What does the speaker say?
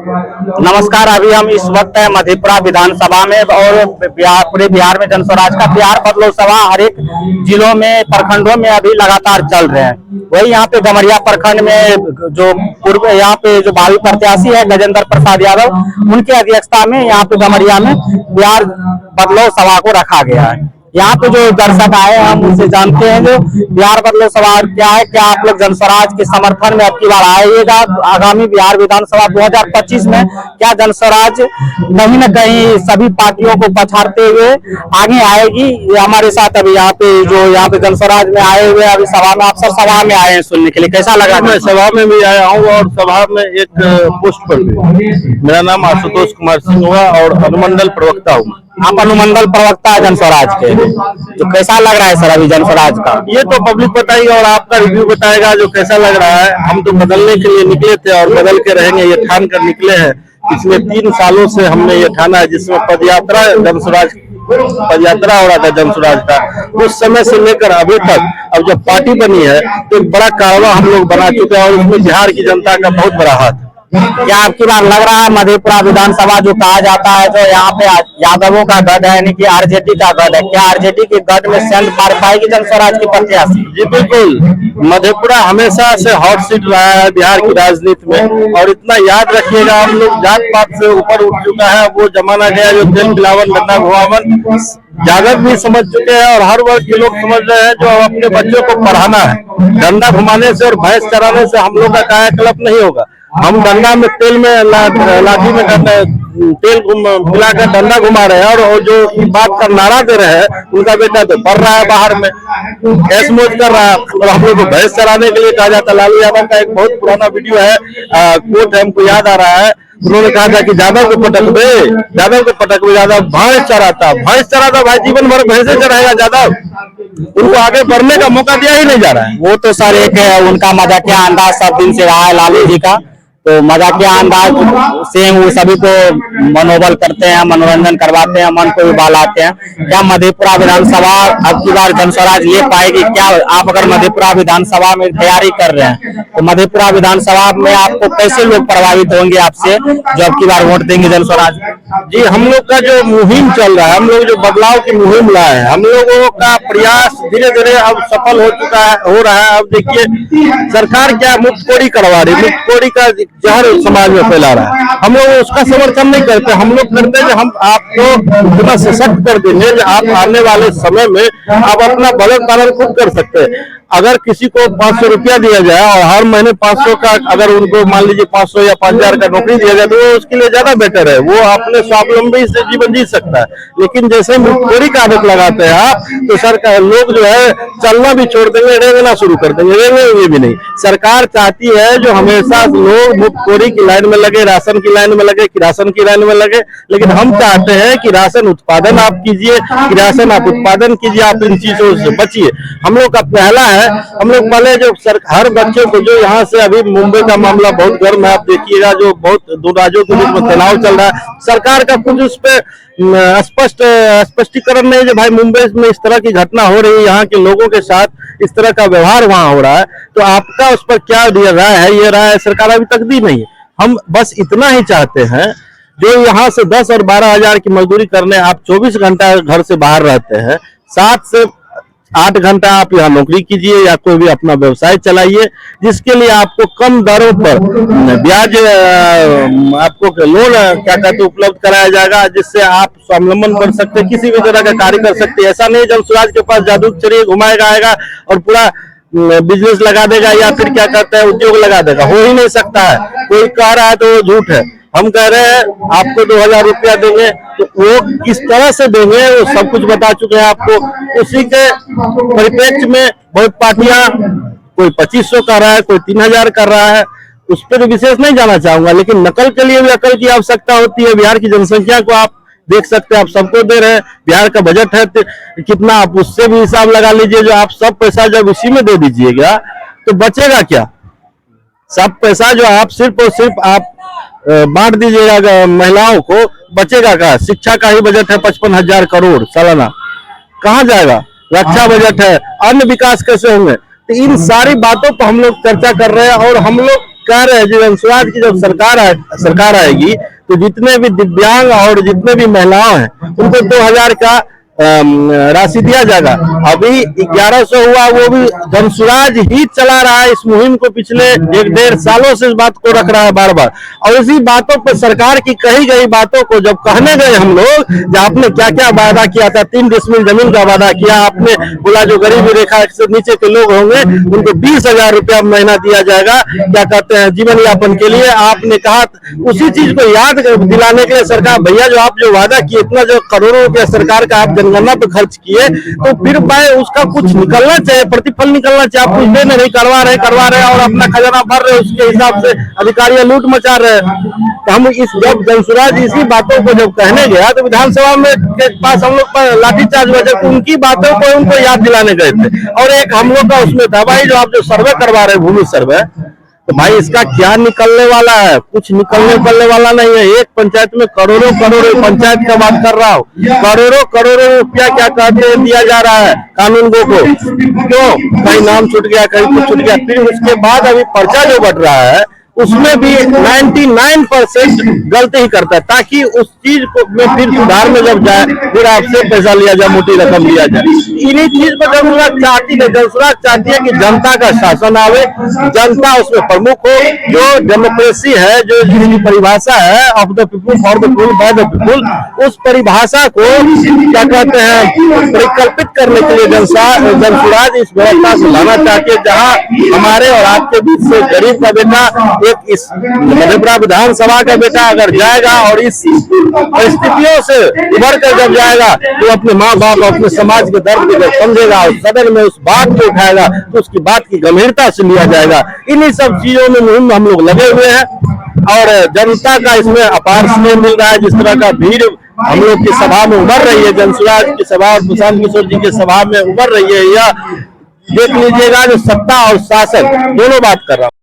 नमस्कार। अभी हम इस वक्त है मधेपुरा विधानसभा में और पूरे बिहार में जनस्वराज का बिहार बदलाव सभा हर एक जिलों में प्रखंडों में अभी लगातार चल रहे हैं। वही यहाँ पे गमरिया प्रखंड में जो पूर्व यहाँ पे जो भावी प्रत्याशी है गजेंद्र प्रसाद यादव, उनकी अध्यक्षता में यहाँ पे गमरिया में बिहार बदलाव सभा को रखा गया है। यहाँ पे जो दर्शक आए हैं हम उनसे जानते हैं जो बिहार बदलाव सभा क्या है, क्या आप लोग जनस्वराज के समर्थन में अब की बार आइएगा आगामी बिहार विधानसभा 2025 में, क्या जनस्वराज कहीं न कहीं सभी पार्टियों को पछाड़ते हुए आगे आएगी? ये हमारे साथ अभी यहाँ पे जनस्वराज में आए हुए अभी सभा में अफसर सभा में आए हैं सुनने के लिए, कैसा लगा? मैं सभा में भी आया हूँ और सभा में एक पोस्ट पर भी। मेरा नाम आशुतोष कुमार सिंह हुआ और अनुमंडल प्रवक्ता हूँ। आप अनुमंडल प्रवक्ता है जनस्वराज के, तो कैसा लग रहा है सर अभी जनस्वराज का? ये तो पब्लिक बताएगा और आपका रिव्यू बताएगा जो कैसा लग रहा है। हम तो बदलने के लिए निकले थे और बदल के रहेंगे ये ठान कर निकले हैं। पिछले 3 सालों से हमने ये ठाना है, जिसमें पदयात्रा हो रहा था जनस्वराज का, उस समय से लेकर अभी तक। अब जब पार्टी बनी है तो एक बड़ा कारवा हम लोग बना चुके हैं और उसमें बिहार की जनता का बहुत बड़ा हाथ है। क्या आपकी बार लग रहा है मधेपुरा विधानसभा जो कहा जाता है जो यहाँ पे यादवों का गढ़ है यानी कि आरजेडी का गढ़ है, क्या आरजेडी के गढ़ में सेंध मार पाएगी जनस्वराज की प्रत्याशी? जी बिल्कुल। मधेपुरा हमेशा से हॉट सीट रहा है बिहार की राजनीति में। और इतना याद रखिएगा, हम लोग जात पात से ऊपर उठ चुका है। वो जमाना गया जो तेल पिलावन गन्ना घुमावन यादव भी समझ चुके हैं और हर वर्ग के लोग समझ रहे हैं जो अपने बच्चों को पढ़ाना है। डंडा घुमाने से और भैंस चराने से हम लोग का कायाकल्प नहीं होगा। हम डंडा में तेल में लाठी में तेल मिलाकर डंडा घुमा रहे हैं और जो बात का नारा दे रहे हैं उनका बेटा तो पढ़ रहा है बाहर में, कैश मौज कर रहा है। और हम लोग को भैंस चराने के लिए कहा जाता है। लालू यादव का एक बहुत पुराना वीडियो है, कोट हमको याद आ रहा है। उन्होंने कहा था कि यादव को पटक दे, यादव को पटक दे। यादव भैंस चराता भाई, जीवन भर भैंसे चराएगा यादव। उनको आगे बढ़ने का मौका दिया ही नहीं जा रहा है। वो तो सर एक उनका मजाकिया अंदाज सब दिन से रहा है लालू जी का, तो मजाकिया अंदाज से वो सभी को मनोबल करते हैं, मनोरंजन करवाते हैं, मन को भी बहलाते हैं। क्या मधेपुरा विधानसभा अब की बार जनस्वराज ले पाएगी? क्या आप अगर मधेपुरा विधानसभा में तैयारी कर रहे हैं तो मधेपुरा विधानसभा में आपको कैसे लोग प्रभावित होंगे आपसे जो अब की बार वोट देंगे जनस्वराज? जी, हम लोग का जो मुहिम चल रहा है, हम लोग जो बदलाव की मुहिम लाए हैं, हम लोगों का प्रयास धीरे धीरे अब सफल हो रहा है। अब देखिए सरकार क्या मुफ्तखोरी करवा रही, मुफ्तखोरी का जहर समाज में फैला रहा है। हम लोग उसका समर्थन नहीं करते। हम लोग करते हैं हम आपको इतना सशक्त कर देंगे कि आप आने वाले समय में आप अपना बजट पालन खुद कर सकते हैं। अगर किसी को 500 रुपया दिया जाए और हर महीने 500 का, अगर उनको मान लीजिए 500 या 5000 का नौकरी दिया जाए तो वो उसके लिए ज्यादा बेटर है। वो अपने स्वावलंबी से जीवन जी सकता है। लेकिन जैसे मुफ्तखोरी का आदत लगाते हैं आप, तो सरकार लोग जो है चलना भी छोड़ देंगे, रेंगना शुरू कर देंगे, रेंगेंगे भी नहीं। सरकार चाहती है जो हमेशा लोग मुफ्तखोरी की लाइन में लगे, राशन की लाइन में लगे, किरासन की लाइन में लगे। लेकिन हम चाहते हैं कि राशन उत्पादन आप कीजिए, किरासन आप उत्पादन कीजिए, आप इन चीजों से बचिए। हम लोग का पहला है, हम लोग पहले जो हर बच्चे को जो यहाँ से अभी मुंबई का मामला बहुत गर्म है, आप देखिएगा जो बहुत 2 राज्यों के बीच में तनाव चल रहा है। सरकार का कुछ उस पे स्पष्टीकरण नहीं है। भाई मुंबई में इस तरह की घटना हो रही है, यहाँ के लोगों के साथ इस तरह का व्यवहार वहाँ हो रहा है, तो आपका उस पर क्या राय है? ये राय सरकार अभी तक दी नहीं है। हम बस इतना ही चाहते हैं, जो यहाँ से 10 और 12 हजार की मजदूरी करने आप 24 घंटा घर से बाहर रहते हैं, 7 से 8 घंटा आप यहाँ नौकरी कीजिए या कोई भी अपना व्यवसाय चलाइए, जिसके लिए आपको कम दरों पर ब्याज आपको लोन क्या कहते उपलब्ध कराया जाएगा, जिससे आप स्वावलंबन कर सकते, किसी भी तरह का कार्य कर सकते। ऐसा नहीं जनस्वराज के पास जादू चलिए घुमाएगा आएगा और पूरा बिजनेस लगा देगा या फिर क्या कहते हैं उद्योग लगा देगा। हो ही नहीं सकता है। कोई कह रहा है तो वो झूठ है। हम कह रहे हैं आपको 2000 रुपया देंगे, तो वो किस तरह से देंगे वो सब कुछ बता चुके हैं आपको। उसी के परिप्रेक्ष्य में बहुत पार्टियां, कोई 2500 कर रहा है, कोई 3000 कर रहा है, उस पर विशेष नहीं जाना चाहूंगा। लेकिन नकल के लिए भी अकल की आवश्यकता होती है। बिहार की जनसंख्या को आप देख सकते हैं, आप सबको दे रहे हैं। बिहार का बजट है कितना, आप उससे भी हिसाब लगा लीजिए। जो आप सब पैसा जब इसी में दे दीजिएगा तो बचेगा क्या? सब पैसा जो आप सिर्फ और सिर्फ आप बांट दीजिएगा महिलाओं को, बचेगा क्या? शिक्षा का ही बजट है 55,000 करोड़ सालाना, कहाँ जाएगा? रक्षा बजट है, अन्य विकास कैसे होंगे? तो इन सारी बातों पर हम लोग चर्चा कर रहे हैं और हम लोग कह रहे हैं जो जनसुराज की जब सरकार आएगी तो जितने भी दिव्यांग और जितने भी महिलाएं हैं उनको 2000 का राशि दिया जाएगा। अभी 1100 हुआ, वो भी जनसुराज ही चला रहा है इस मुहिम को, पिछले 1-1.5 सालों से इस बात को रख रहा है बार बार। और इसी बातों पर सरकार की कही गई बातों को जब कहने गए हम लोग, जो आपने क्या क्या वादा किया था, 3 डिसमिल जमीन का वादा किया आपने, बोला जो गरीबी रेखा से नीचे के लोग होंगे उनको 20,000 रुपया महीना दिया जाएगा, क्या कहते हैं, जीवन यापन के लिए। आपने कहा उसी चीज को याद दिलाने के लिए सरकार, भैया जो आप जो वादा किए, इतना जो करोड़ों रुपया सरकार का आप जनगणना पे खर्च किए, तो फिर भाई उसका कुछ निकलना चाहिए, प्रतिफल निकलना चाहिए। आप कुछ दे नहीं, करवा रहे और अपना खजाना भर रहे, उसके हिसाब से अधिकारी लूट मचा रहे। तो हम जब जनसुराज इसी बातों को जब कहने गया तो विधानसभा में के पास हम लोग पर लाठीचार्ज हुआ, जब उनकी बातों को उनको याद दिलाने गए थे। और एक हम लोग का उसमें था, भाई जो आप जो सर्वे करवा रहे भूमि सर्वे, तो भाई इसका क्या निकलने वाला है? कुछ निकलने वाला नहीं है। एक पंचायत में करोड़ों पंचायत का बात कर रहा हूँ, करोड़ों रुपया क्या कहते हैं दिया जा रहा है कानूनगो को। क्यों? कहीं नाम छूट गया, कहीं कुछ छूट गया। फिर उसके बाद अभी पर्चा जो बढ़ रहा है उसमें भी 99% गलती ही करता है, ताकि उस चीज को में फिर सुधार में जब जाए फिर आपसे पैसा लिया जाए, मोटी रकम लिया जाए। इन्हीं चीज को जनसुराज चाहती है, जनसुराज चाहती है कि जनता का शासन आवे, जनता उसमें प्रमुख हो। जो डेमोक्रेसी है, जो जिसकी परिभाषा है of the people for the people by the people, उस परिभाषा को क्या कहते हैं परिकल्पित करने के लिए जनसुराज इस व्यवस्था से लाना चाहती है, जहाँ हमारे और आपके बीच से गरीब का बेटा एक इस मधेपुरा विधानसभा का बेटा अगर जाएगा और इस परिस्थितियों से उभर कर जब जाएगा तो अपने माँ बाप और अपने समाज के दर्द को जब समझेगा और सदन में उस बात को उठाएगा तो उसकी बात की गंभीरता से लिया जाएगा। इन्हीं सब चीजों में मुहिम हम लोग लगे हुए हैं और जनता का इसमें अपार स्नेह मिल रहा है। जिस तरह का भीड़ हम लोग की सभा में उमड़ रही है, जनसुराज की सभा और प्रशांत किशोर जी की सभा में उमड़ रही है, यह देख लीजिएगा जो सत्ता और शासन दोनों बात कर रहा हूँ।